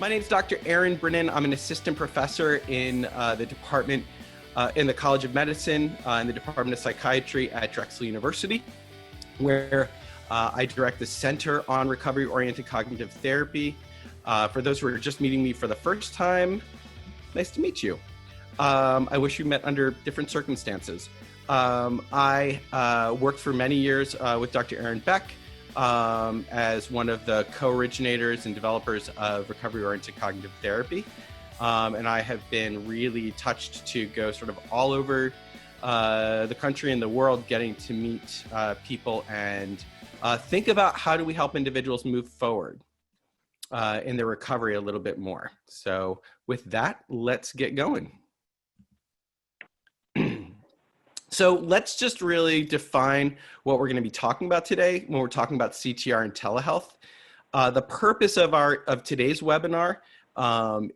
My name is Dr. Aaron Brinen. I'm an assistant professor in the department, in the College of Medicine, in the Department of Psychiatry at Drexel University, where I direct the Center on Recovery-Oriented Cognitive Therapy. For those who are just meeting me for the first time, nice to meet you. I wish we met under different circumstances. I worked for many years with Dr. Aaron Beck as one of the co-originators and developers of recovery-oriented cognitive therapy. And I have been really touched to go sort of all over the country and the world, getting to meet people and think about how do we help individuals move forward in their recovery a little bit more. So with that, let's get going. So let's just really define what we're going to be talking about today when we're talking about CTR and telehealth. The purpose of today's webinar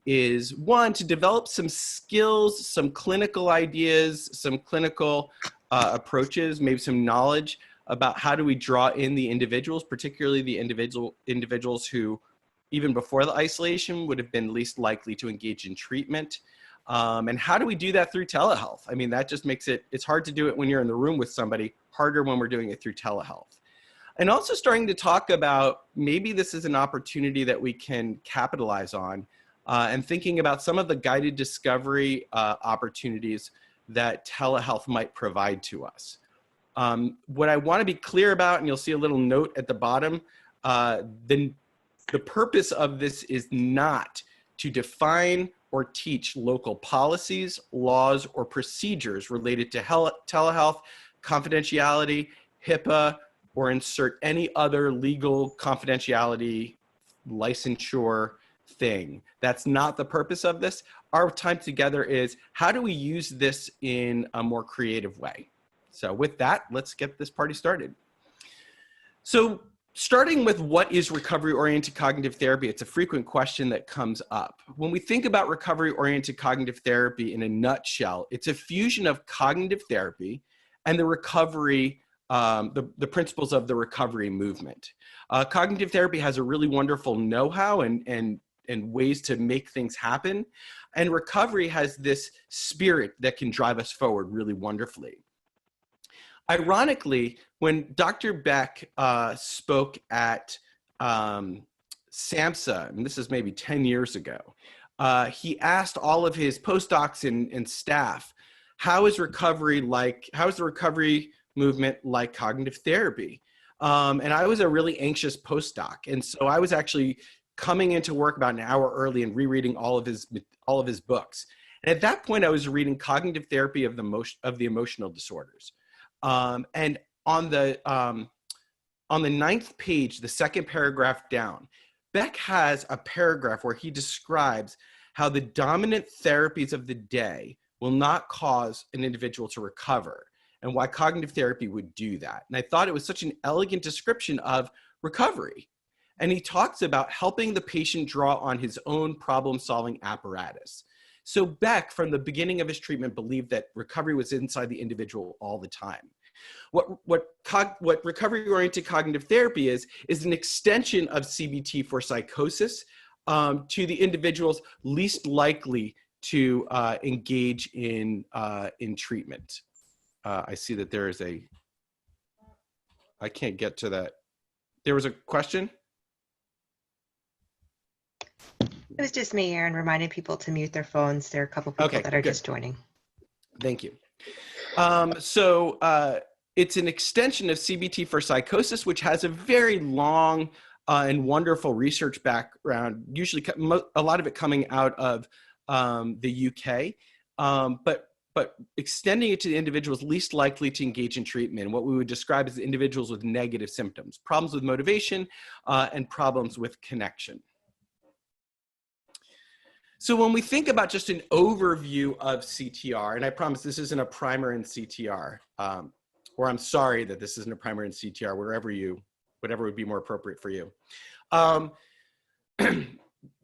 is, one, to develop some skills, some clinical ideas, some clinical approaches, maybe some knowledge about how do we draw in the individuals, particularly the individuals who, even before the isolation, would have been least likely to engage in treatment. And how do we do that through telehealth? I mean, that just makes it's hard to do it when you're in the room with somebody, harder when we're doing it through telehealth. And also starting to talk about maybe this is an opportunity that we can capitalize on, and thinking about some of the guided discovery opportunities that telehealth might provide to us. What I want to be clear about, and you'll see a little note at the bottom, the purpose of this is not to define or teach local policies, laws, or procedures related to telehealth, confidentiality, HIPAA, or insert any other legal confidentiality licensure thing. That's not the purpose of this. Our time together is, how do we use this in a more creative way? So with that, let's get this party started. So starting with what is recovery-oriented cognitive therapy, it's a frequent question that comes up. When we think about recovery-oriented cognitive therapy in a nutshell, it's a fusion of cognitive therapy and the recovery, the principles of the recovery movement. Cognitive therapy has a really wonderful know-how and ways to make things happen. And recovery has this spirit that can drive us forward really wonderfully. Ironically, when Dr. Beck spoke at SAMHSA, and this is maybe 10 years ago, he asked all of his postdocs and staff, how is the recovery movement like cognitive therapy? And I was a really anxious postdoc. And so I was actually coming into work about an hour early and rereading all of his books. And at that point, I was reading Cognitive Therapy of the Emotional Disorders. And on the 9th page, the second paragraph down, Beck has a paragraph where he describes how the dominant therapies of the day will not cause an individual to recover, and why cognitive therapy would do that. And I thought it was such an elegant description of recovery. And he talks about helping the patient draw on his own problem-solving apparatus. So Beck, from the beginning of his treatment, believed that recovery was inside the individual all the time. What recovery-oriented cognitive therapy is an extension of CBT for psychosis to the individuals least likely to engage in treatment. I see that there is I can't get to that. There was a question? It was just me, Aaron, reminding people to mute their phones. There are a couple people that are just joining. Thank you. It's an extension of CBT for psychosis, which has a very long and wonderful research background, usually a lot of it coming out of the UK, but extending it to the individuals least likely to engage in treatment, what we would describe as individuals with negative symptoms, problems with motivation, and problems with connection. So when we think about just an overview of CTR, and I promise this isn't a primer in CTR, or I'm sorry that this isn't a primer in CTR, whatever would be more appropriate for you. When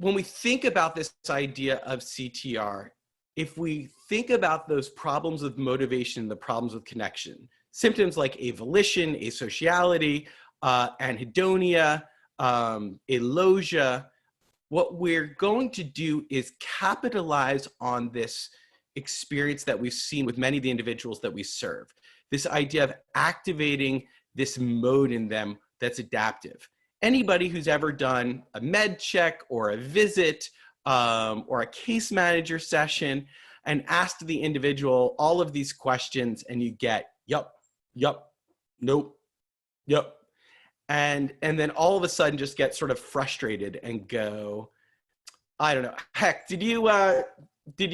we think about this idea of CTR, if we think about those problems with motivation, the problems with connection, symptoms like avolition, asociality, anhedonia, alogia, what we're going to do is capitalize on this experience that we've seen with many of the individuals that we serve. This idea of activating this mode in them that's adaptive. Anybody who's ever done a med check or a visit or a case manager session and asked the individual all of these questions, and you get, yup, nope, yup. And then all of a sudden just get sort of frustrated and go, I don't know, heck, did you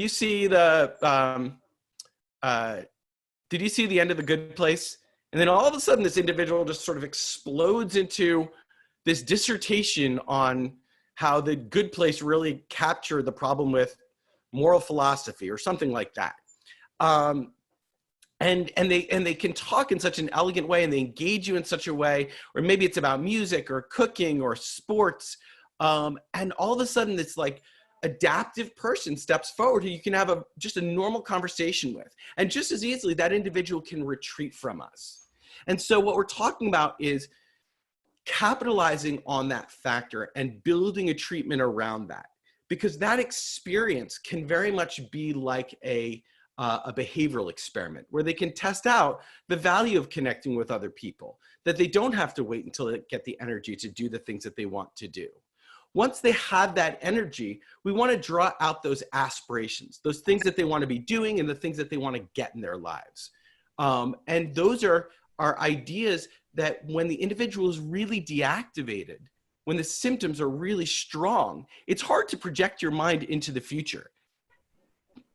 see the end of The Good Place? And then all of a sudden this individual just sort of explodes into this dissertation on how The Good Place really captured the problem with moral philosophy or something like that. And they can talk in such an elegant way, and they engage you in such a way, or maybe it's about music or cooking or sports. And all of a sudden this like adaptive person steps forward who you can have just a normal conversation with. And just as easily, that individual can retreat from us. And so what we're talking about is capitalizing on that factor and building a treatment around that, because that experience can very much be like a behavioral experiment where they can test out the value of connecting with other people, that they don't have to wait until they get the energy to do the things that they want to do. Once they have that energy, we want to draw out those aspirations, those things that they want to be doing and the things that they want to get in their lives. And those are ideas that when the individual is really deactivated, when the symptoms are really strong, it's hard to project your mind into the future.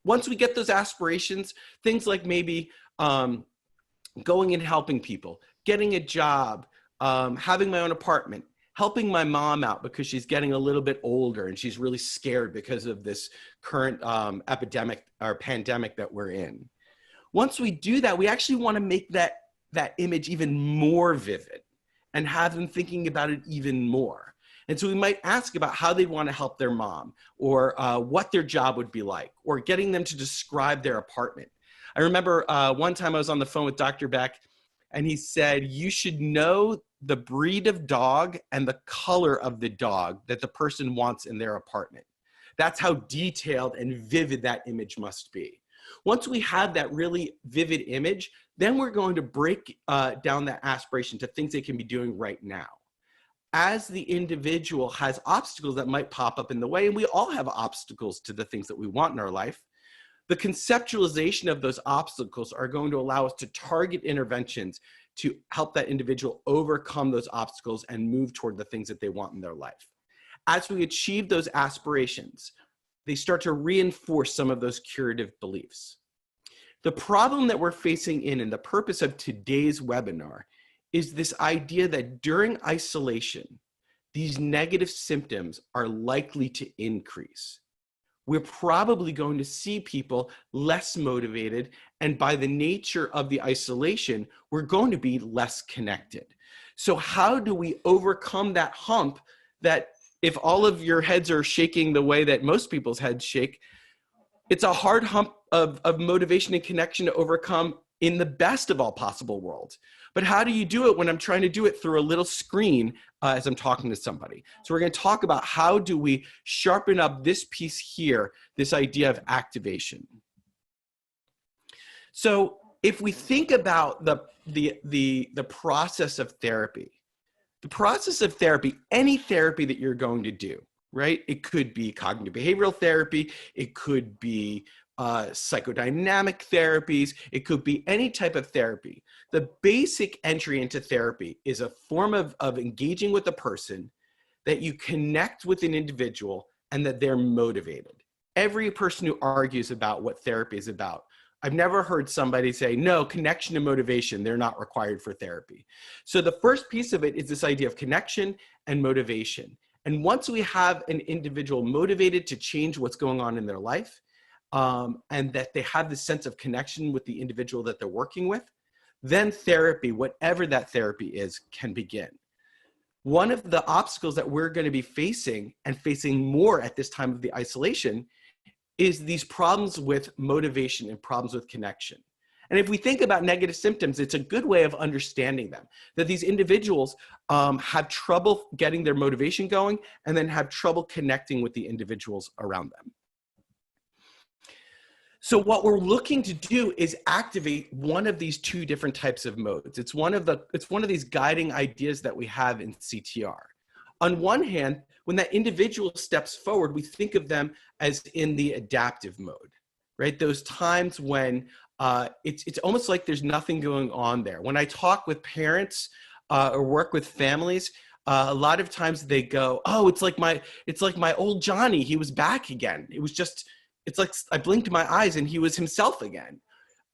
Once we get those aspirations, things like maybe going and helping people, getting a job, having my own apartment, helping my mom out because she's getting a little bit older and she's really scared because of this current epidemic or pandemic that we're in. Once we do that, we actually want to make that image even more vivid and have them thinking about it even more. And so we might ask about how they want to help their mom, or what their job would be like, or getting them to describe their apartment. I remember one time I was on the phone with Dr. Beck, and he said, you should know the breed of dog and the color of the dog that the person wants in their apartment. That's how detailed and vivid that image must be. Once we have that really vivid image, then we're going to break down that aspiration to things they can be doing right now. As the individual has obstacles that might pop up in the way, and we all have obstacles to the things that we want in our life, the conceptualization of those obstacles are going to allow us to target interventions to help that individual overcome those obstacles and move toward the things that they want in their life. As we achieve those aspirations, they start to reinforce some of those curative beliefs. The problem that we're facing in the purpose of today's webinar is this idea that during isolation, these negative symptoms are likely to increase. We're probably going to see people less motivated, and by the nature of the isolation, we're going to be less connected. So how do we overcome that hump that if all of your heads are shaking the way that most people's heads shake, it's a hard hump of motivation and connection to overcome in the best of all possible worlds. But how do you do it when I'm trying to do it through a little screen as I'm talking to somebody? So we're going to talk about how do we sharpen up this piece here, this idea of activation. So if we think about the process of therapy, any therapy that you're going to do, right? It could be cognitive behavioral therapy. It could be psychodynamic therapies. It could be any type of therapy. The basic entry into therapy is a form of engaging with a person that you connect with an individual and that they're motivated. Every person who argues about what therapy is about, I've never heard somebody say, no, connection and motivation, they're not required for therapy. So the first piece of it is this idea of connection and motivation. And once we have an individual motivated to change what's going on in their life, and that they have this sense of connection with the individual that they're working with, then therapy, whatever that therapy is, can begin. One of the obstacles that we're going to be facing, and facing more at this time of the isolation, is these problems with motivation and problems with connection. And if we think about negative symptoms, it's a good way of understanding them, that these individuals have trouble getting their motivation going and then have trouble connecting with the individuals around them. So what we're looking to do is activate one of these two different types of modes. It's one of these guiding ideas that we have in CTR. On one hand, when that individual steps forward, we think of them as in the adaptive mode, right? Those times when it's almost like there's nothing going on there. When I talk with parents or work with families, a lot of times they go, "Oh, it's like my old Johnny. He was back again. It's like I blinked my eyes and he was himself again."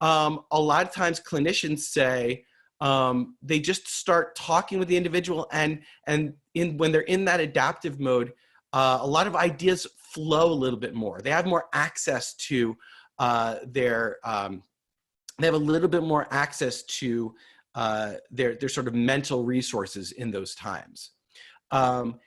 A lot of times clinicians say they just start talking with the individual, and when they're in that adaptive mode, a lot of ideas flow a little bit more. They have more access to they have a little bit more access to their sort of mental resources in those times. On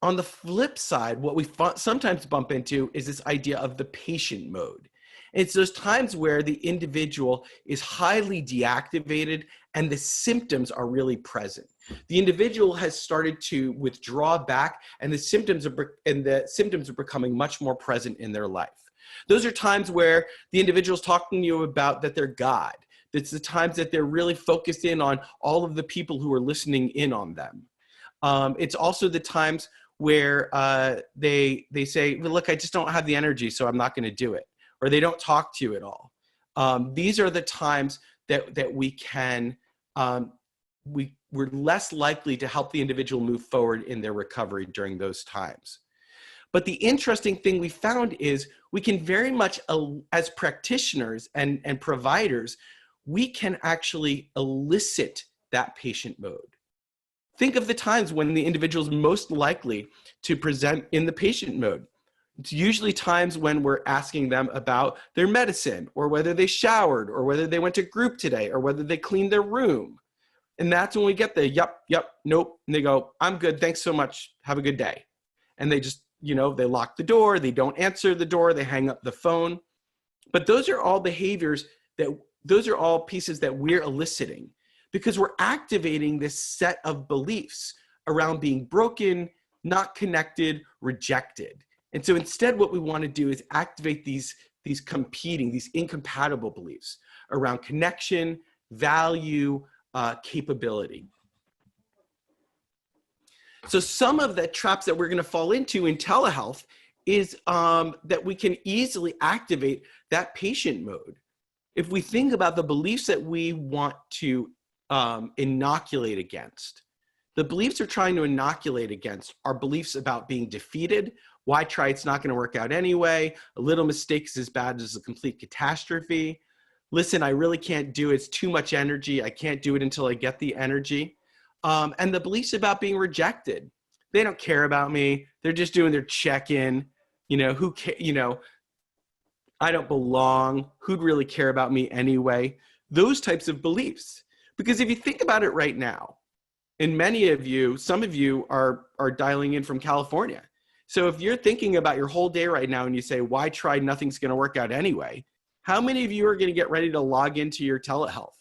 the flip side, what we sometimes bump into is this idea of the patient mode. It's those times where the individual is highly deactivated and the symptoms are really present. The individual has started to withdraw back, and the symptoms are becoming much more present in their life. Those are times where the individual's talking to you about that they're God. It's the times that they're really focused in on all of the people who are listening in on them. It's also the times where they say, well, look, I just don't have the energy, so I'm not going to do it. Or they don't talk to you at all. These are the times that we can, we're less likely to help the individual move forward in their recovery during those times. But the interesting thing we found is we can very much, as practitioners and providers, we can actually elicit that patient mode. Think of the times when the individual is most likely to present in the patient mode. It's usually times when we're asking them about their medicine, or whether they showered, or whether they went to group today, or whether they cleaned their room. And that's when we get the yep, nope. And they go, I'm good, thanks so much, have a good day. And they just, they lock the door, they don't answer the door, they hang up the phone. But those are all behaviors those are all pieces that we're eliciting, because we're activating this set of beliefs around being broken, not connected, rejected. And so instead, what we want to do is activate these competing, these incompatible beliefs around connection, value, capability. So some of the traps that we're going to fall into in telehealth is that we can easily activate that patient mode. If we think about the beliefs that we want to inoculate against, the beliefs we're trying to inoculate against are beliefs about being defeated. Why try? It's not going to work out anyway. A little mistake is as bad as a complete catastrophe. Listen, I really can't do it. It's too much energy. I can't do it until I get the energy. And the beliefs about being rejected. They don't care about me. They're just doing their check-in. Who cares? I don't belong. Who'd really care about me anyway? Those types of beliefs. Because if you think about it right now, and some of you are dialing in from California. So if you're thinking about your whole day right now and you say, why try? Nothing's going to work out anyway. How many of you are going to get ready to log into your telehealth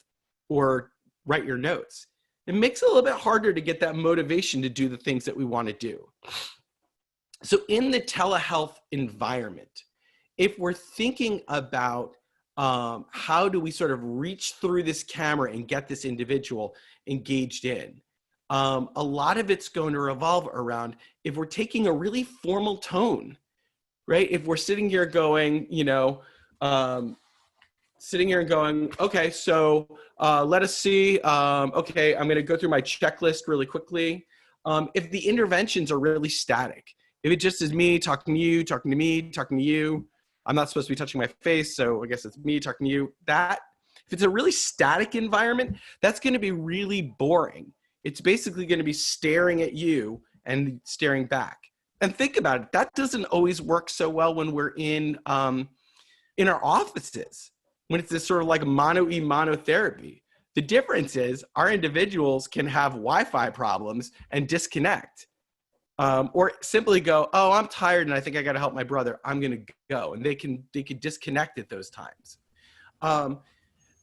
or write your notes? It makes it a little bit harder to get that motivation to do the things that we want to do. So in the telehealth environment, if we're thinking about how do we sort of reach through this camera and get this individual engaged in, a lot of it's going to revolve around if we're taking a really formal tone, right? If we're sitting here going, okay, so let us see. Okay, I'm going to go through my checklist really quickly. If the interventions are really static, if it just is me talking to you, talking to me, talking to you, I'm not supposed to be touching my face, so I guess it's me talking to you. If it's a really static environment, that's going to be really boring. It's basically going to be staring at you and staring back. And think about it, that doesn't always work so well when we're in our offices, when it's this sort of like monotherapy. The difference is our individuals can have Wi-Fi problems and disconnect. Or simply go, oh, I'm tired and I think I got to help my brother. I'm going to go. And they could disconnect at those times.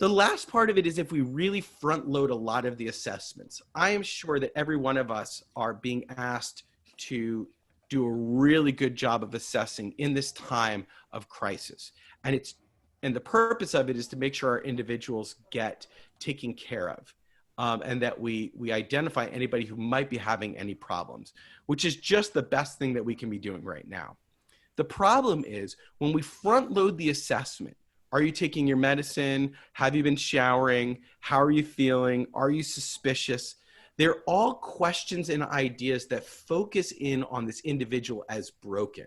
The last part of it is if we really front load a lot of the assessments. I am sure that every one of us are being asked to do a really good job of assessing in this time of crisis. And the purpose of it is to make sure our individuals get taken care of, and that we identify anybody who might be having any problems, which is just the best thing that we can be doing right now. The problem is when we front load the assessment. Are you taking your medicine? Have you been showering? How are you feeling? Are you suspicious? They're all questions and ideas that focus in on this individual as broken.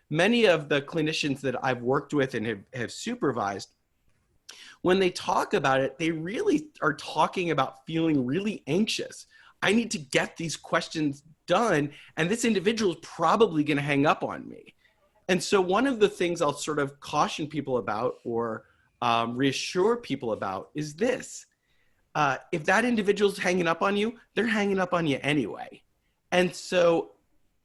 Many of the clinicians that I've worked with and have supervised, when they talk about it, they really are talking about feeling really anxious. I need to get these questions done, and this individual is probably going to hang up on me. And so one of the things I'll sort of caution people about or reassure people about is this. If that individual's hanging up on you, they're hanging up on you anyway. And so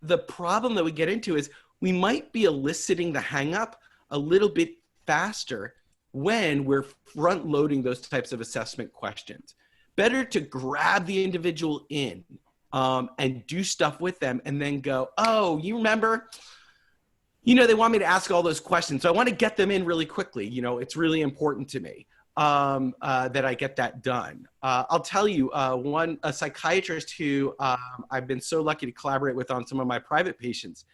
the problem that we get into is we might be eliciting the hang up a little bit faster when we're front loading those types of assessment questions. Better to grab the individual in and do stuff with them and then go, oh, you remember? They want me to ask all those questions. So I want to get them in really quickly. It's really important to me that I get that done. I'll tell you, a psychiatrist who I've been so lucky to collaborate with on some of my private patients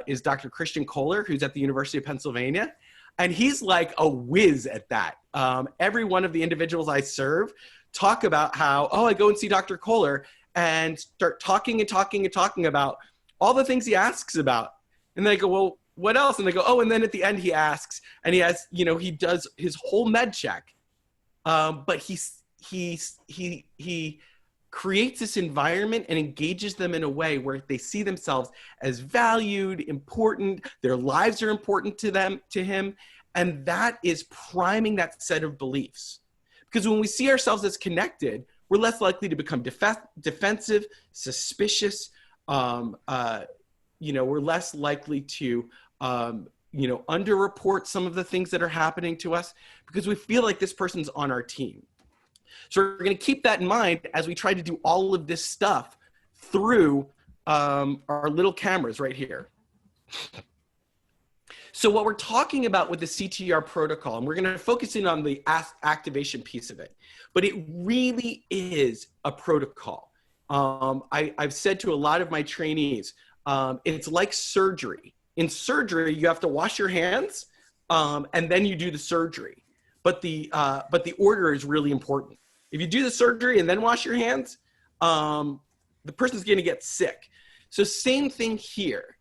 is Dr. Christian Kohler, who's at the University of Pennsylvania. And he's like a whiz at that. Every one of the individuals I serve talk about how, I go and see Dr. Kohler and start talking about all the things he asks about. And they go, well, what else? And they go, and then at the end he asks, and he does his whole med check. But he creates this environment and engages them in a way where they see themselves as valued, important, their lives are important to him. And that is priming that set of beliefs. Because when we see ourselves as connected, we're less likely to become defensive, suspicious, we're less likely to, underreport some of the things that are happening to us because we feel like this person's on our team. So we're going to keep that in mind as we try to do all of this stuff through our little cameras right here. So what we're talking about with the CTR protocol, and we're going to focus in on the activation piece of it, but it really is a protocol. I've said to a lot of my trainees, it's like surgery. In surgery, you have to wash your hands and then you do the surgery. But the order is really important. If you do the surgery and then wash your hands, the person's going to get sick. So same thing here.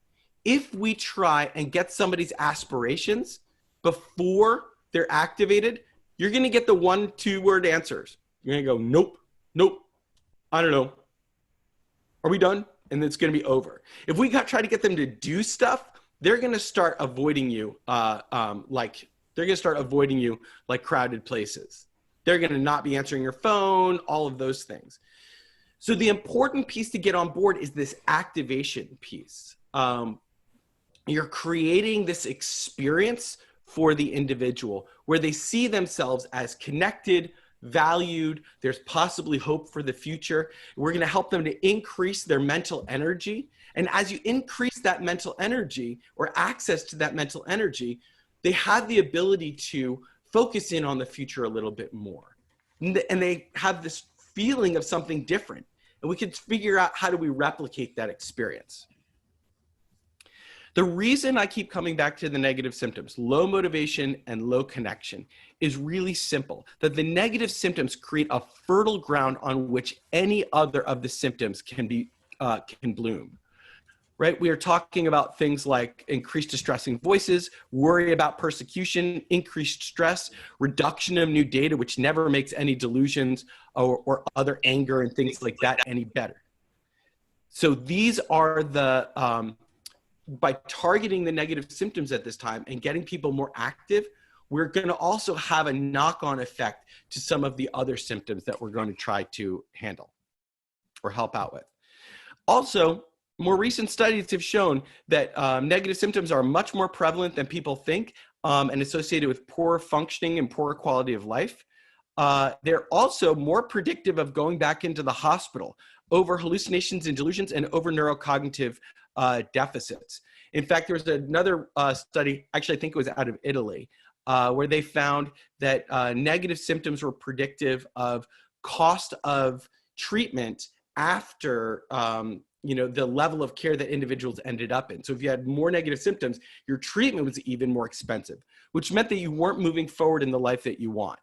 If we try and get somebody's aspirations before they're activated, you're going to get the 1-2 word answers. You're going to go, nope, I don't know. Are we done? And it's going to be over. If we try to get them to do stuff, they're going to start avoiding you like crowded places. They're going to not be answering your phone, all of those things. So the important piece to get on board is this activation piece. You're creating this experience for the individual where they see themselves as connected, valued, there's possibly hope for the future. We're going to help them to increase their mental energy. And as you increase that mental energy or access to that mental energy, they have the ability to focus in on the future a little bit more. And they have this feeling of something different. And we can figure out how do we replicate that experience. The reason I keep coming back to the negative symptoms, low motivation and low connection, is really simple. That the negative symptoms create a fertile ground on which any other of the symptoms can bloom. Right? We are talking about things like increased distressing voices, worry about persecution, increased stress, reduction of new data, which never makes any delusions or other anger and things like that any better. So these are the, by targeting the negative symptoms at this time and getting people more active, we're going to also have a knock-on effect to some of the other symptoms that we're going to try to handle or help out with. Also, more recent studies have shown that negative symptoms are much more prevalent than people think and associated with poor functioning and poor quality of life. they're also more predictive of going back into the hospital over hallucinations and delusions and over neurocognitive deficits. In fact, there was another study, actually I think it was out of Italy, where they found that negative symptoms were predictive of cost of treatment after the level of care that individuals ended up in. So if you had more negative symptoms, your treatment was even more expensive, which meant that you weren't moving forward in the life that you want.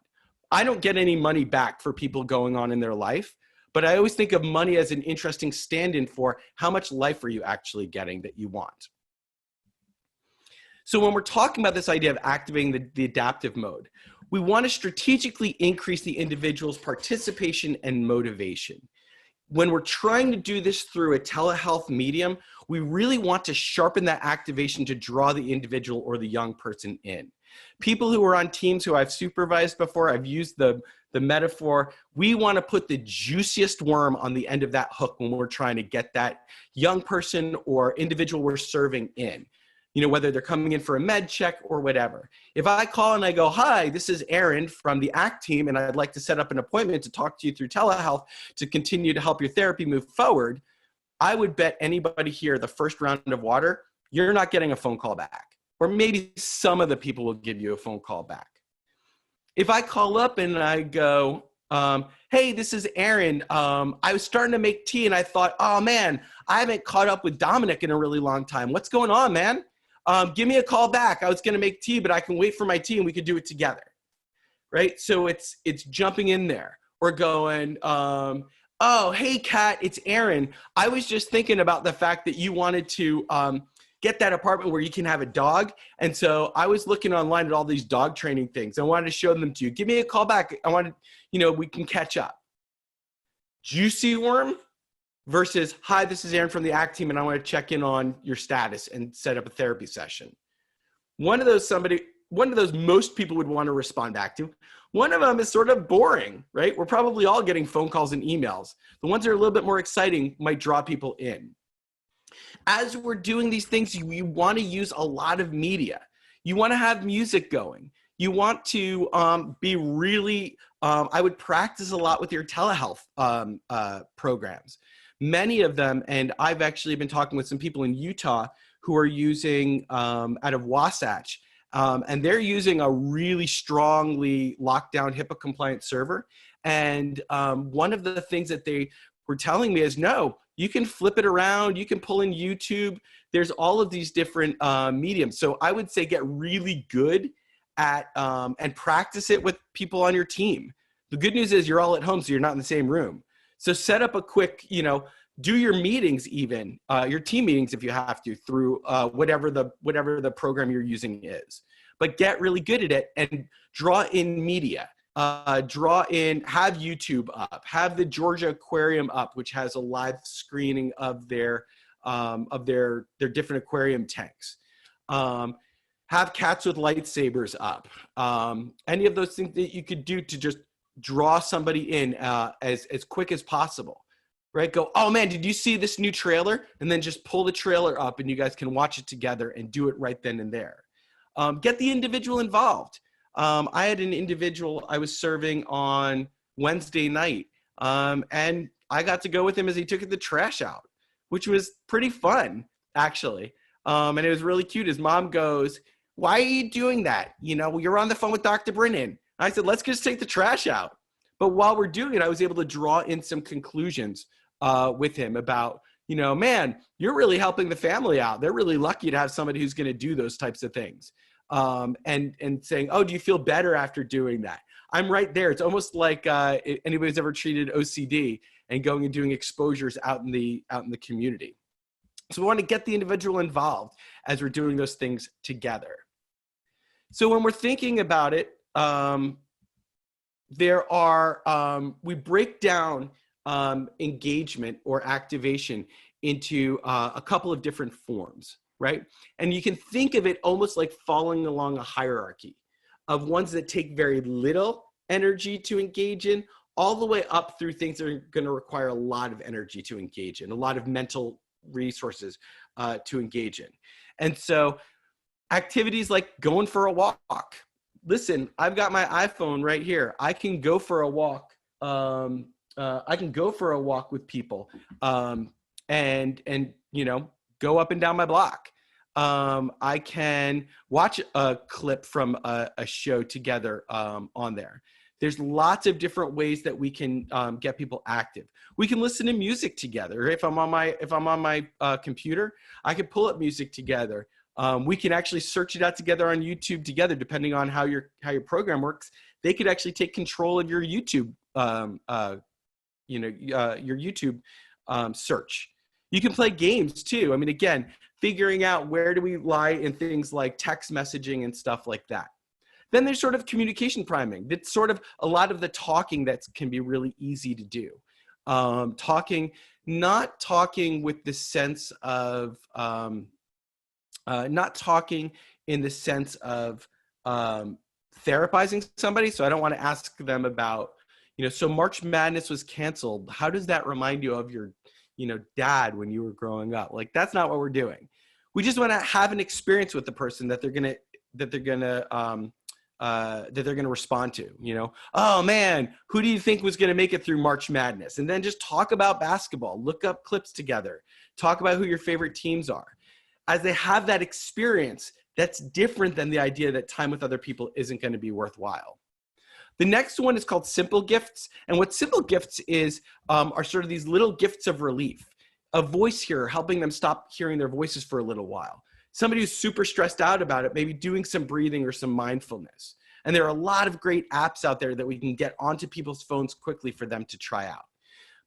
I don't get any money back for people going on in their life, but I always think of money as an interesting stand-in for how much life are you actually getting that you want. So when we're talking about this idea of activating the adaptive mode, we want to strategically increase the individual's participation and motivation. When we're trying to do this through a telehealth medium, we really want to sharpen that activation to draw the individual or the young person in. People who are on teams who I've supervised before, I've used the metaphor, we want to put the juiciest worm on the end of that hook when we're trying to get that young person or individual we're serving in. Whether they're coming in for a med check or whatever. If I call and I go, hi, this is Aaron from the ACT team, and I'd like to set up an appointment to talk to you through telehealth to continue to help your therapy move forward, I would bet anybody here the first round of water, you're not getting a phone call back. Or maybe some of the people will give you a phone call back. If I call up and I go, hey, this is Aaron. I was starting to make tea and I thought, oh man, I haven't caught up with Dominic in a really long time. What's going on, man? Give me a call back. I was going to make tea, but I can wait for my tea and we could do it together. Right? So it's jumping in there or going, oh, hey, Kat, it's Aaron. I was just thinking about the fact that you wanted to get that apartment where you can have a dog. And so I was looking online at all these dog training things. I wanted to show them to you. Give me a call back. I wanted, we can catch up. Juicy worm versus, hi, this is Aaron from the ACT team and I want to check in on your status and set up a therapy session. One of those most people would want to respond back to. One of them is sort of boring, right? We're probably all getting phone calls and emails. The ones that are a little bit more exciting might draw people in. As we're doing these things, you want to use a lot of media. You want to have music going. You want to be really, I would practice a lot with your telehealth programs. Many of them, and I've actually been talking with some people in Utah who are using out of Wasatch, and they're using a really strongly locked down HIPAA compliant server. And one of the things that they were telling me is, no, you can flip it around. You can pull in YouTube. There's all of these different mediums. So I would say get really good at and practice it with people on your team. The good news is you're all at home, so you're not in the same room. So set up a quick, do your meetings even, your team meetings if you have to, through whatever the program you're using is. But get really good at it and draw in media. Have YouTube up, have the Georgia Aquarium up, which has a live screening of their different aquarium tanks. Have Cats with Lightsabers up. Any of those things that you could do to just draw somebody in as quick as possible, right? Go, oh man, did you see this new trailer? And then just pull the trailer up and you guys can watch it together and do it right then and there. Get the individual involved. I had an individual I was serving on Wednesday night, and I got to go with him as he took the trash out, which was pretty fun, actually. And it was really cute. His mom goes, why are you doing that? You're on the phone with Dr. Brinen. I said, let's just take the trash out. But while we're doing it, I was able to draw in some conclusions with him about, man, you're really helping the family out. They're really lucky to have somebody who's going to do those types of things. And saying, oh, do you feel better after doing that? I'm right there. It's almost like anybody's ever treated OCD and going and doing exposures out in the community. So we want to get the individual involved as we're doing those things together. So when we're thinking about it, we break down engagement or activation into a couple of different forms, right? And you can think of it almost like following along a hierarchy of ones that take very little energy to engage in, all the way up through things that are going to require a lot of energy to engage in, a lot of mental resources to engage in. And so activities like going for a walk, listen, I've got my iPhone right here. I can go for a walk. I can go for a walk with people, and you know, go up and down my block. I can watch a clip from a show together on there. There's lots of different ways that we can get people active. We can listen to music together. If I'm on my computer, I can pull up music together. We can actually search it out together on YouTube together, depending on how your program works. They could actually take control of your YouTube, your YouTube search. You can play games too. I mean, again, figuring out where do we lie in things like text messaging and stuff like that. Then there's sort of communication priming. That's sort of a lot of the talking that can be really easy to do. Not talking with the sense of, not talking in the sense of therapizing somebody. So I don't want to ask them about, so March Madness was canceled. How does that remind you of your, dad when you were growing up? Like, that's not what we're doing. We just want to have an experience with the person that they're gonna respond to. Oh man, who do you think was going to make it through March Madness? And then just talk about basketball, look up clips together, talk about who your favorite teams are. As they have that experience, that's different than the idea that time with other people isn't going to be worthwhile. The next one is called simple gifts. And what simple gifts is are sort of these little gifts of relief. A voice hearer, helping them stop hearing their voices for a little while. Somebody who's super stressed out about it, maybe doing some breathing or some mindfulness. And there are a lot of great apps out there that we can get onto people's phones quickly for them to try out.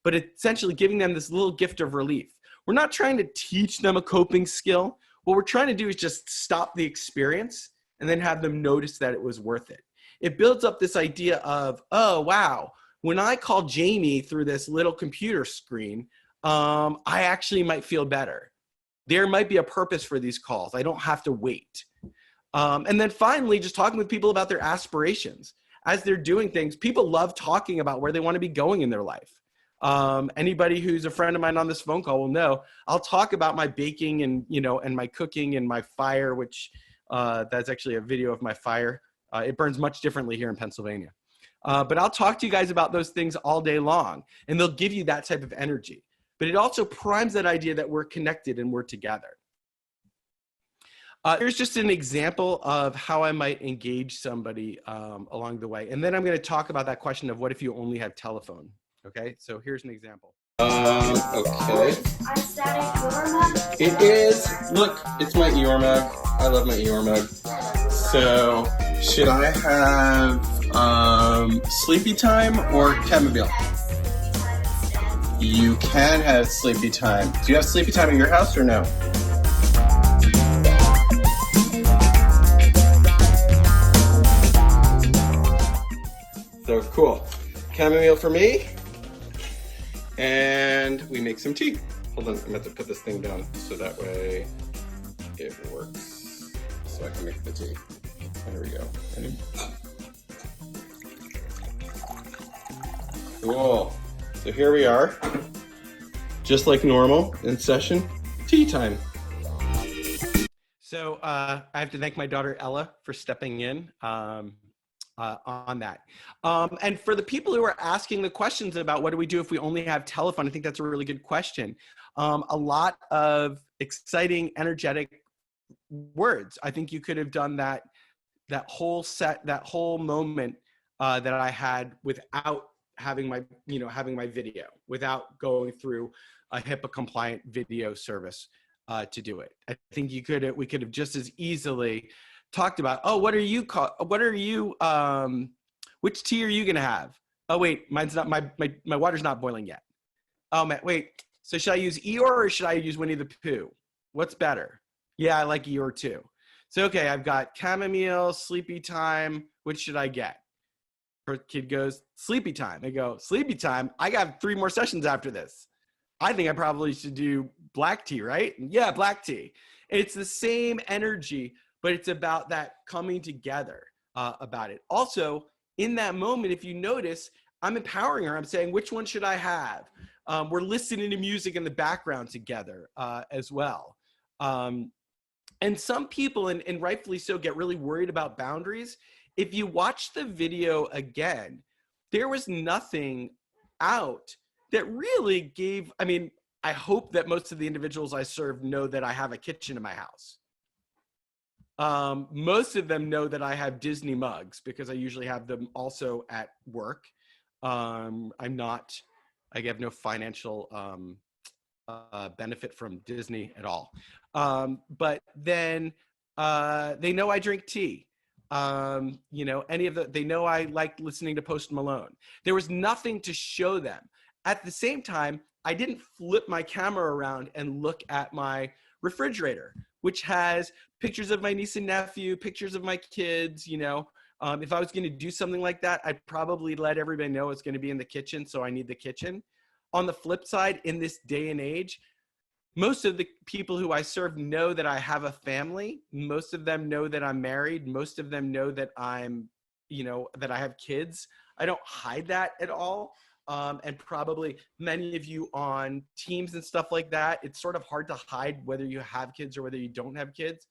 But essentially giving them this little gift of relief. We're not trying to teach them a coping skill. What we're trying to do is just stop the experience and then have them notice that it was worth it. It builds up this idea of, oh, wow, when I call Jamie through this little computer screen, I actually might feel better. There might be a purpose for these calls. I don't have to wait. And then finally, just talking with people about their aspirations. As they're doing things, people love talking about where they want to be going in their life. Anybody who's a friend of mine on this phone call will know I'll talk about my baking and, and my cooking and my fire, which that's actually a video of my fire. It burns much differently here in Pennsylvania. But I'll talk to you guys about those things all day long, and they'll give you that type of energy. But it also primes that idea that we're connected and we're together. Here's just an example of how I might engage somebody along the way. And then I'm going to talk about that question of what if you only have telephone? Okay, so here's an example. Okay. It is. Look, it's my Eeyore mug. I love my Eeyore mug. So, should I have sleepy time or chamomile? You can have sleepy time. Do you have sleepy time at your house or no? So cool. Chamomile for me. And we make some tea. Hold on, I'm going to have to put this thing down so that way it works. So I can make the tea. There we go. Ready? Cool. So here we are. Just like normal in session, tea time. So I have to thank my daughter Ella for stepping in on that. And for the people who are asking the questions about what do we do if we only have telephone, I think that's a really good question. A lot of exciting, energetic words. I think you could have done that whole moment that I had without having my video, without going through a HIPAA compliant video service to do it. I think we could have just as easily talked about, oh, which tea are you gonna have? Oh wait, mine's not, my water's not boiling yet. Oh man, wait, so should I use Eeyore or should I use Winnie the Pooh? What's better? Yeah, I like Eeyore too. So okay, I've got chamomile, sleepy time, which should I get? Her kid goes, sleepy time. I go, sleepy time? I got 3 more sessions after this. I think I probably should do black tea, right? Yeah, black tea. It's the same energy, but it's about that coming together about it. Also, in that moment, if you notice, I'm empowering her. I'm saying, which one should I have? We're listening to music in the background together as well. And some people, and rightfully so, get really worried about boundaries. if you watch the video again, there was nothing out that really gave, I mean, I hope that most of the individuals I serve know that I have a kitchen in my house. Most of them know that I have Disney mugs because I usually have them also at work. I have no financial benefit from Disney at all. But then they know I drink tea. You know, they know I like listening to Post Malone. There was nothing to show them. At the same time, I didn't flip my camera around and look at my refrigerator, which has pictures of my niece and nephew, pictures of my kids, you know. If I was going to do something like that, I'd probably let everybody know it's going to be in the kitchen, so I need the kitchen. On the flip side, in this day and age, most of the people who I serve know that I have a family. Most of them know that I'm married. Most of them know that that I have kids. I don't hide that at all. And probably many of you on teams and stuff like that, it's sort of hard to hide whether you have kids or whether you don't have kids.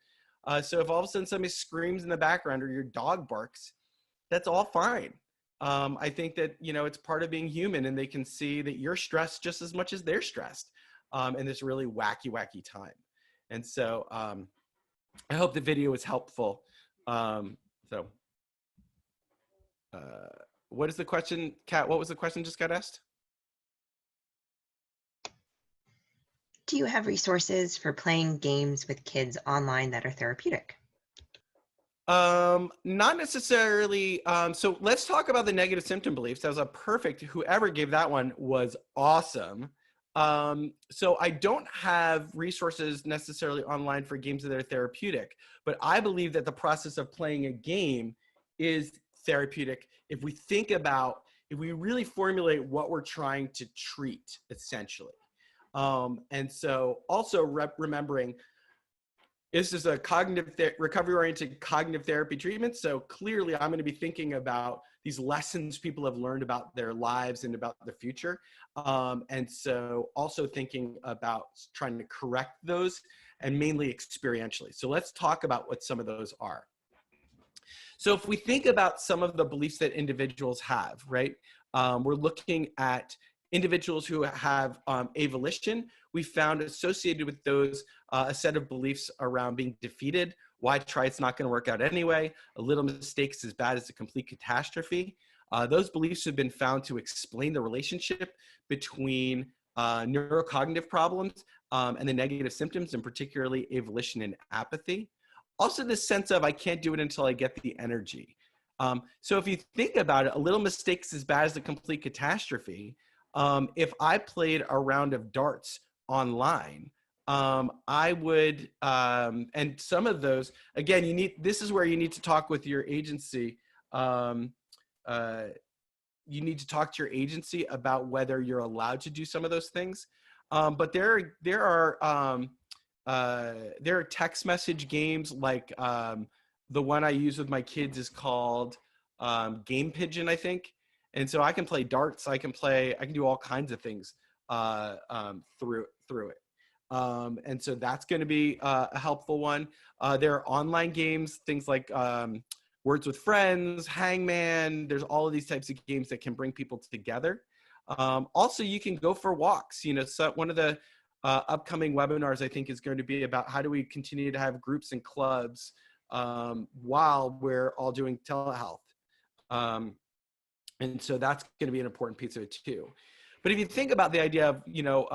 So if all of a sudden somebody screams in the background or your dog barks, that's all fine. I think that, you know, it's part of being human, and they can see that you're stressed just as much as they're stressed in this really wacky time. And so I hope the video was helpful. What is the question, Kat? What was the question just got asked? Do you have resources for playing games with kids online that are therapeutic? Not necessarily. So let's talk about the negative symptom beliefs. That was a perfect, whoever gave that one was awesome. So I don't have resources necessarily online for games that are therapeutic, but I believe that the process of playing a game is therapeutic if we really formulate what we're trying to treat, essentially. And so also remembering this is a recovery-oriented cognitive therapy treatment. So clearly I'm going to be thinking about these lessons people have learned about their lives and about the future. And so also thinking about trying to correct those, and mainly experientially. So let's talk about what some of those are. So if we think about some of the beliefs that individuals have, right? We're looking at individuals who have avolition. We found associated with those a set of beliefs around being defeated. Why try? It's not going to work out anyway. A little mistake is as bad as a complete catastrophe. Those beliefs have been found to explain the relationship between neurocognitive problems and the negative symptoms, and particularly avolition and apathy. Also, the sense of I can't do it until I get the energy. So if you think about it, a little mistake is as bad as a complete catastrophe. If I played a round of darts online, I would, and some of those, again, this is where you need to talk with your agency. You need to talk to your agency about whether you're allowed to do some of those things. But there are text message games like the one I use with my kids is called Game Pigeon, I think. And so I can play darts. I can do all kinds of things through it. And so that's going to be a helpful one. There are online games, things like Words with Friends, Hangman. There's all of these types of games that can bring people together. Also, you can go for walks. You know, so one of the upcoming webinars, I think, is going to be about how do we continue to have groups and clubs while we're all doing telehealth. And so that's going to be an important piece of it too. But if you think about the idea of, you know,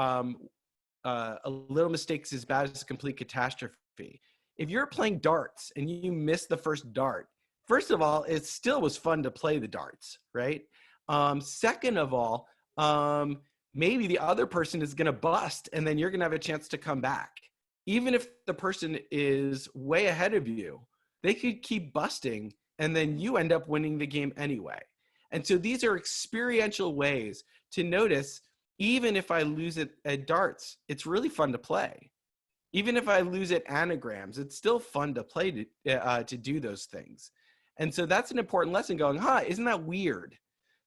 a little mistake is as bad as a complete catastrophe. If you're playing darts and you miss the first dart, first of all, it still was fun to play the darts, right? Second of all, maybe the other person is going to bust and then you're going to have a chance to come back. Even if the person is way ahead of you, they could keep busting and then you end up winning the game anyway. And so these are experiential ways to notice, even if I lose it at darts, it's really fun to play. Even if I lose at anagrams, it's still fun to play to do those things. And so that's an important lesson going, isn't that weird?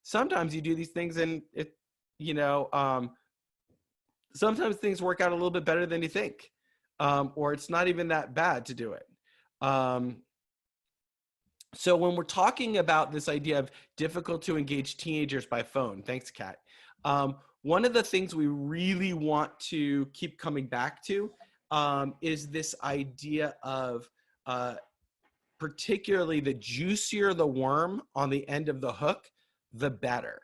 Sometimes you do these things and it, you know, sometimes things work out a little bit better than you think, or it's not even that bad to do it. So when we're talking about this idea of difficult to engage teenagers by phone, thanks, Kat. One of the things we really want to keep coming back to is this idea of particularly the juicier the worm on the end of the hook, the better.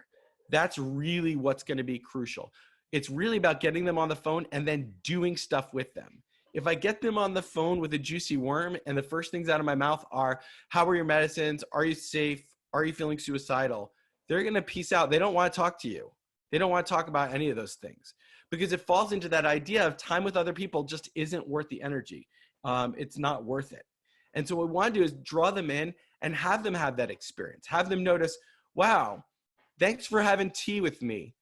That's really what's going to be crucial. It's really about getting them on the phone and then doing stuff with them. If I get them on the phone with a juicy worm and the first things out of my mouth are, how are your medicines? Are you safe? Are you feeling suicidal? They're going to peace out. They don't want to talk to you. They don't want to talk about any of those things because it falls into that idea of time with other people just isn't worth the energy. It's not worth it. And so what we want to do is draw them in and have them have that experience. Have them notice, wow, thanks for having tea with me.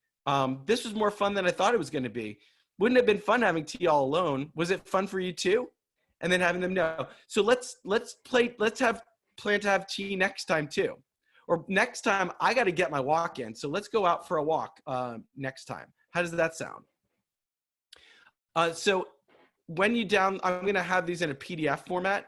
This was more fun than I thought it was going to be. Wouldn't it have been fun having tea all alone? Was it fun for you too? And then having them know. So let's plan to have tea next time too. Or next time I got to get my walk in. So let's go out for a walk next time. How does that sound? So when I'm going to have these in a PDF format.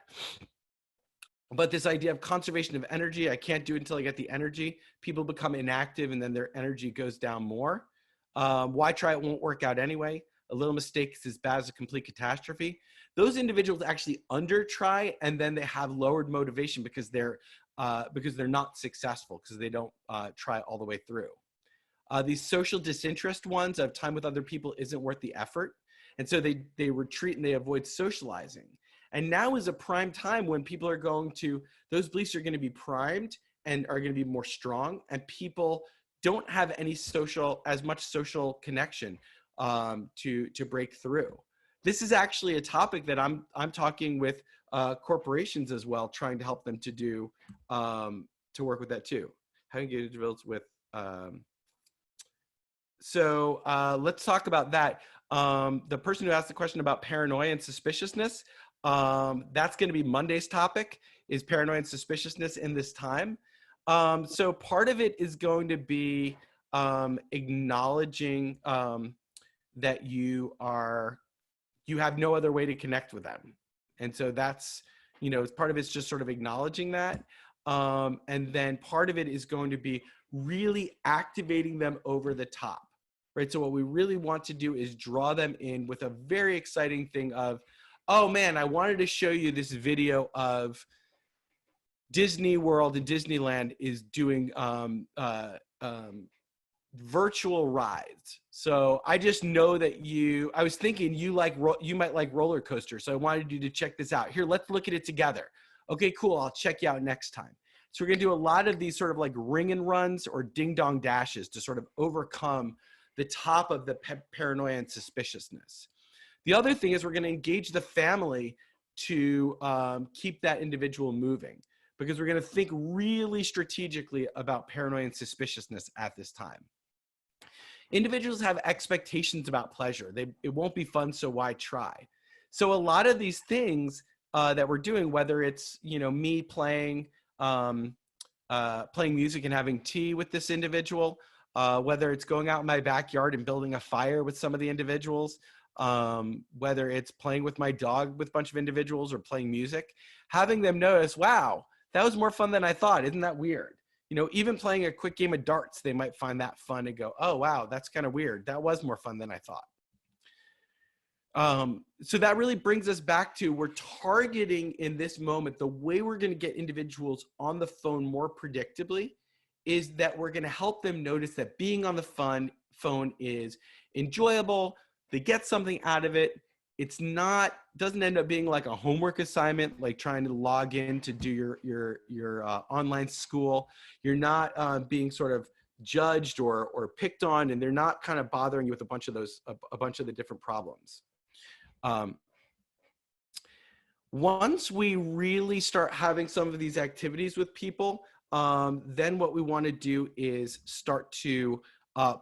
But this idea of conservation of energy, I can't do it until I get the energy. People become inactive and then their energy goes down more. Why try? It won't work out anyway. A little mistake is as bad as a complete catastrophe. Those individuals actually under try and then they have lowered motivation because they're not successful because they don't try all the way through. These social disinterest ones of time with other people isn't worth the effort. And so they retreat and they avoid socializing. And now is a prime time when people are those beliefs are going to be primed and are going to be more strong, and people don't have as much social connection to break through. This is actually a topic that I'm talking with corporations as well, trying to help them to work with that too. How to engage individuals with. So let's talk about that. The person who asked the question about paranoia and suspiciousness. That's going to be Monday's topic, is paranoia and suspiciousness in this time. So part of it is going to be acknowledging that you have no other way to connect with them. And so that's, part of it's just sort of acknowledging that. And then part of it is going to be really activating them over the top, right? So what we really want to do is draw them in with a very exciting thing of, oh man, I wanted to show you this video of Disney World and Disneyland is doing virtual rides. So I just know that I was thinking you might like roller coasters. So I wanted you to check this out. Here, let's look at it together. Okay, cool. I'll check you out next time. So we're going to do a lot of these sort of like ring and runs or ding dong dashes to sort of overcome the top of the paranoia and suspiciousness. The other thing is we're going to engage the family to keep that individual moving, because we're going to think really strategically about paranoia and suspiciousness at this time. Individuals have expectations about pleasure. It won't be fun, so why try? So a lot of these things that we're doing, whether it's me playing music and having tea with this individual, whether it's going out in my backyard and building a fire with some of the individuals, whether it's playing with my dog with a bunch of individuals or playing music, having them notice, wow, that was more fun than I thought. Isn't that weird? Even playing a quick game of darts, they might find that fun and go, oh, wow, that's kind of weird. That was more fun than I thought. So that really brings us back to, we're targeting in this moment, the way we're going to get individuals on the phone more predictably is that we're going to help them notice that being on the phone is enjoyable. They get something out of it. It's doesn't end up being like a homework assignment, like trying to log in to do your online school. You're not being sort of judged or picked on, and they're not kind of bothering you with a bunch of the different problems. Once we really start having some of these activities with people, then what we want to do is start to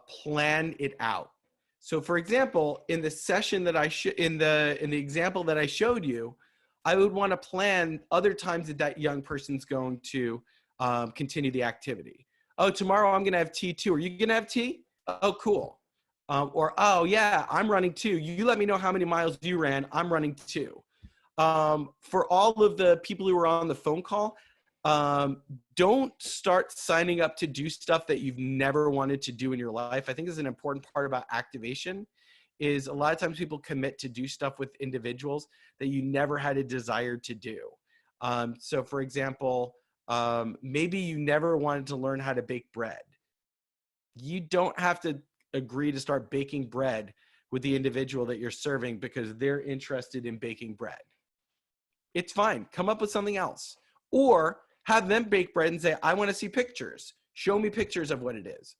plan it out. So for example, in the session that in the example that I showed you, I would want to plan other times that young person's going to continue the activity. Oh, tomorrow I'm going to have tea too. Are you going to have tea? Oh, cool. Or, oh yeah, I'm running too. You let me know how many miles you ran. I'm running too. For all of the people who were on the phone call, Don't start signing up to do stuff that you've never wanted to do in your life. I think is an important part about activation is a lot of times people commit to do stuff with individuals that you never had a desire to do. So for example, maybe you never wanted to learn how to bake bread. You don't have to agree to start baking bread with the individual that you're serving because they're interested in baking bread. It's fine. Come up with something else. Or have them bake bread and say, I want to see pictures. Show me pictures of what it is.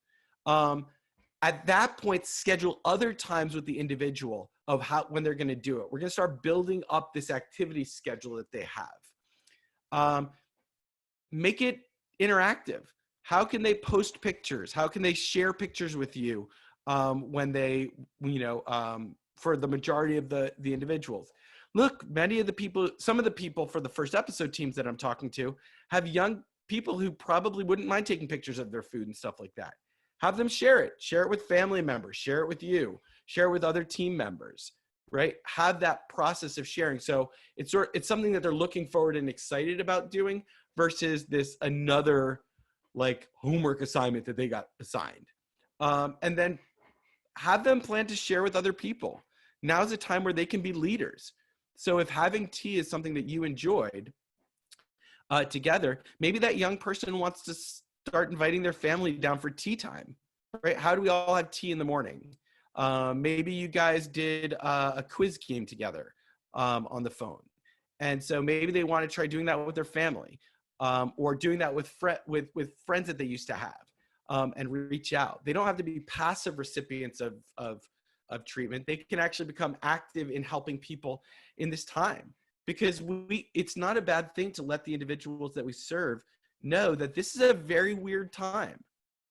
At that point, schedule other times with the individual of when they're going to do it. We're going to start building up this activity schedule that they have. Make it interactive. How can they post pictures? How can they share pictures with you when they, for the majority of the individuals? Look, some of the people for the first episode teams that I'm talking to have young people who probably wouldn't mind taking pictures of their food and stuff like that. Have them share it with family members, share it with you, share it with other team members, right? Have that process of sharing. So it's something that they're looking forward and excited about doing versus this another like homework assignment that they got assigned. And then have them plan to share with other people. Now's a time where they can be leaders. So if having tea is something that you enjoyed together, maybe that young person wants to start inviting their family down for tea time, right? How do we all have tea in the morning? Maybe you guys did a quiz game together on the phone. And so maybe they want to try doing that with their family or doing that with friends that they used to have and reach out. They don't have to be passive recipients of treatment. They can actually become active in helping people in this time because it's not a bad thing to let the individuals that we serve know that this is a very weird time.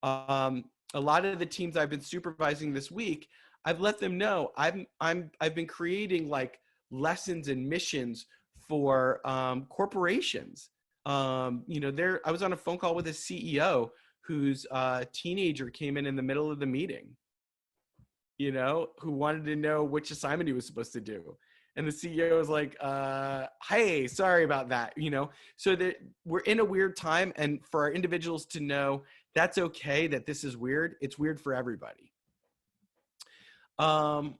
A lot of the teams I've been supervising this week, I've let them know I've been creating like lessons and missions for corporations. I was on a phone call with a CEO whose teenager came in the middle of the meeting, who wanted to know which assignment he was supposed to do. And the CEO was like, hey, sorry about that, so that we're in a weird time. And for our individuals to know that's okay, that this is weird. It's weird for everybody. And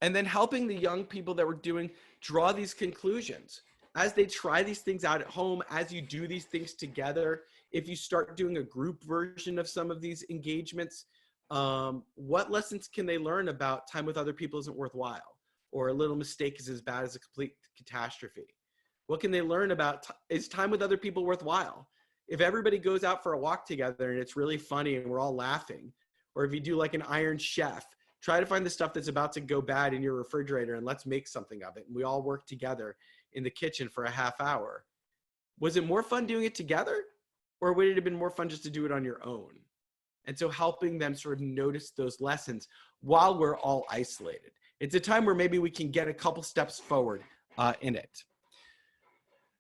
then helping the young people that we're doing draw these conclusions as they try these things out at home, as you do these things together. If you start doing a group version of some of these engagements, what lessons can they learn about time with other people isn't worthwhile, or a little mistake is as bad as a complete catastrophe? What can they learn about is time with other people worthwhile? If everybody goes out for a walk together and it's really funny and we're all laughing, or if you do like an Iron Chef, try to find the stuff that's about to go bad in your refrigerator and let's make something of it. And we all work together in the kitchen for a half hour. Was it more fun doing it together, or would it have been more fun just to do it on your own? And so helping them sort of notice those lessons while we're all isolated. It's a time where maybe we can get a couple steps forward in it.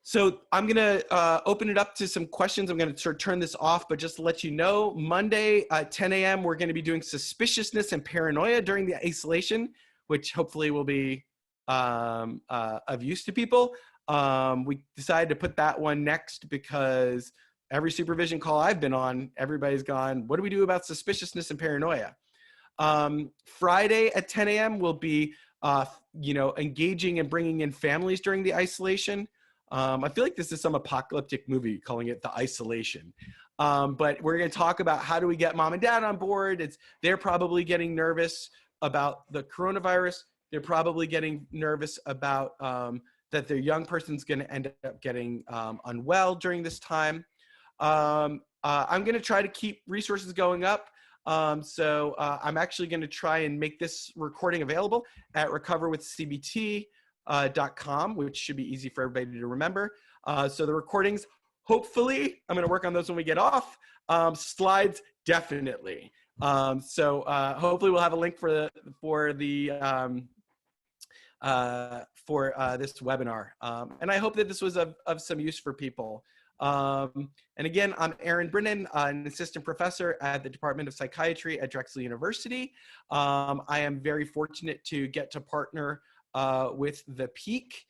So I'm going to open it up to some questions. I'm going to sort of turn this off, but just to let you know, Monday at 10 a.m., we're going to be doing suspiciousness and paranoia during the isolation, which hopefully will be of use to people. We decided to put that one next because every supervision call I've been on, everybody's gone, what do we do about suspiciousness and paranoia? Friday at 10 a.m. will be, engaging and bringing in families during the isolation. I feel like this is some apocalyptic movie calling it The Isolation. But we're going to talk about how do we get mom and dad on board. They're probably getting nervous about the coronavirus. They're probably getting nervous about that their young person's going to end up getting unwell during this time. I'm going to try to keep resources going up. So I'm actually going to try and make this recording available at recoverwithcbt.com, which should be easy for everybody to remember. So the recordings, hopefully, I'm going to work on those when we get off. Slides, definitely. So hopefully we'll have a link for this webinar. And I hope that this was of some use for people. And again, I'm Aaron Brinen, an assistant professor at the Department of Psychiatry at Drexel University. I am very fortunate to get to partner with the Peak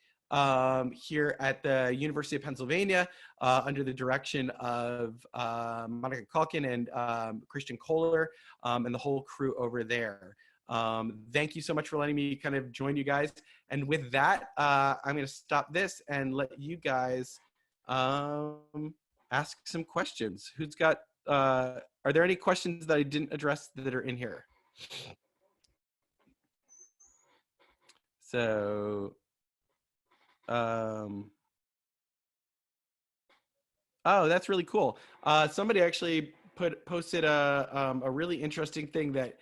here at the University of Pennsylvania under the direction of Monica Calkin and Christian Kohler and the whole crew over there. Thank you so much for letting me kind of join you guys. And with that, I'm going to stop this and let you guys ask some questions. Who's got, are there any questions that I didn't address that are in here? So, oh, that's really cool. Somebody actually posted a really interesting thing that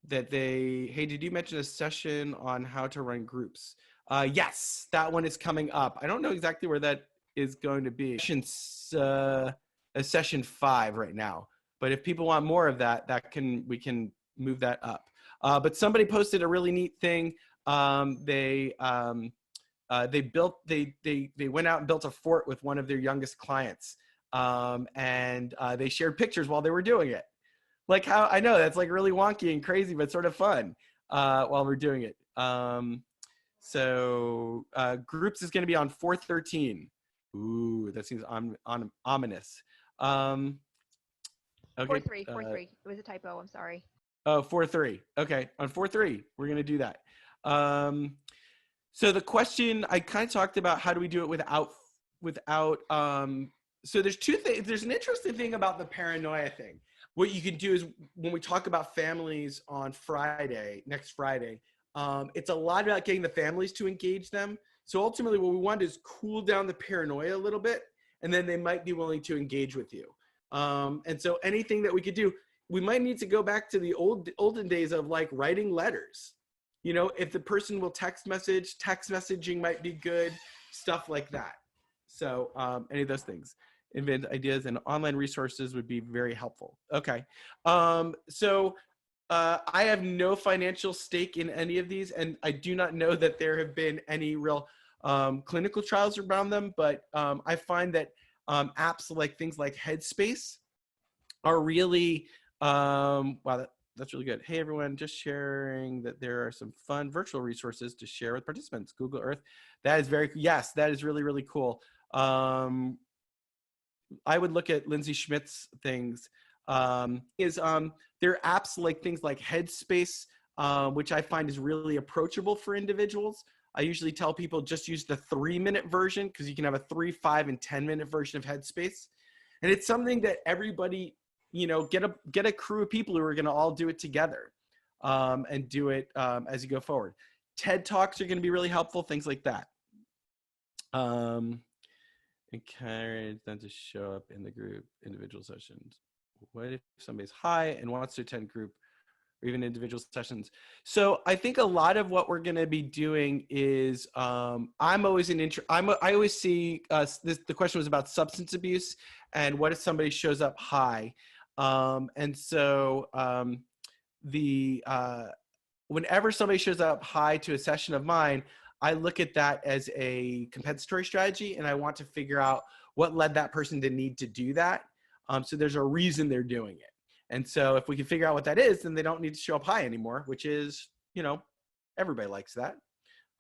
hey, did you mention a session on how to run groups? Yes, that one is coming up. I don't know exactly where that is going to be. Session 5 right now, but if people want more of that, we can move that up. But somebody posted a really neat thing. They went out and built a fort with one of their youngest clients, and they shared pictures while they were doing it. Like how, I know that's like really wonky and crazy, but sort of fun while we're doing it. So groups is going to be on 4/13. Ooh, that seems ominous. Okay. 4/3. 4/3. It was a typo. I'm sorry. Oh, 4/3. Okay, on 4/3, we're going to do that. So the question I kind of talked about, how do we do it without so there's two things. There's an interesting thing about the paranoia thing. What you can do is when we talk about families on next Friday, it's a lot about getting the families to engage them. So ultimately what we want is cool down the paranoia a little bit, and then they might be willing to engage with you. And so anything that we could do, we might need to go back to the olden days of like writing letters. You know, if the person will text messaging might be good, stuff like that. So any of those things. Invent ideas and online resources would be very helpful. Okay. So I have no financial stake in any of these, and I do not know that there have been any real clinical trials around them, but I find that apps like things like Headspace are really, wow, that's really good. Hey, everyone, just sharing that there are some fun virtual resources to share with participants. Google Earth. That is yes, that is really, really cool. I would look at Lindsay Schmidt's things. There are apps like things like Headspace, which I find is really approachable for individuals. I usually tell people just use the 3-minute version because you can have a 3, 5, and 10-minute version of Headspace. And it's something that everybody, you know, get a crew of people who are going to all do it together and do it as you go forward. TED Talks are going to be really helpful, things like that. Encourage them to show up in the group individual sessions. What if somebody's high and wants to attend group or even individual sessions? So I think a lot of what we're going to be doing is I always see the question was about substance abuse and what if somebody shows up high. And so whenever somebody shows up high to a session of mine, I look at that as a compensatory strategy, and I want to figure out what led that person to need to do that. So there's a reason they're doing it. And so if we can figure out what that is, then they don't need to show up high anymore, which is, you know, everybody likes that.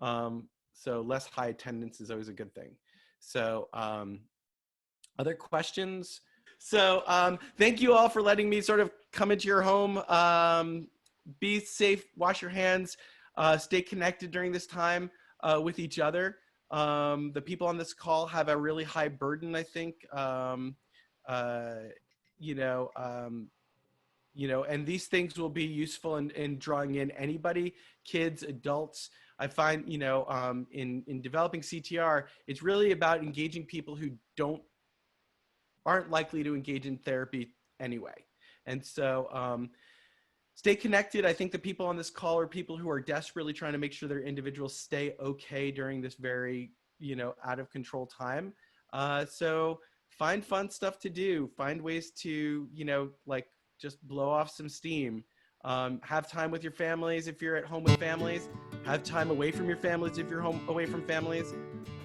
So less high attendance is always a good thing. So other questions? So thank you all for letting me sort of come into your home. Be safe, wash your hands, stay connected during this time with each other. The people on this call have a really high burden, I think. And these things will be useful in drawing in anybody, kids, adults. I find, in developing CTR, it's really about engaging people who aren't likely to engage in therapy anyway. And so stay connected. I think the people on this call are people who are desperately trying to make sure their individuals stay okay during this very, out of control time. So find fun stuff to do, find ways to, just blow off some steam. Have time with your families if you're at home with families. Have time away from your families if you're home away from families.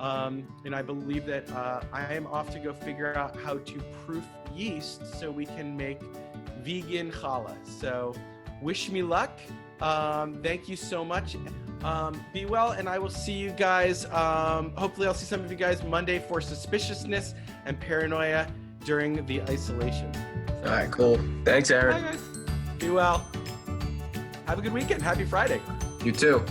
And I believe that I am off to go figure out how to proof yeast so we can make vegan challah. So wish me luck. Thank you so much. Be well, and I will see you guys. Hopefully, I'll see some of you guys Monday for suspiciousness and paranoia during the isolation. All right, cool. Thanks, Aaron. Bye, guys. Be well. Have a good weekend. Happy Friday. You too.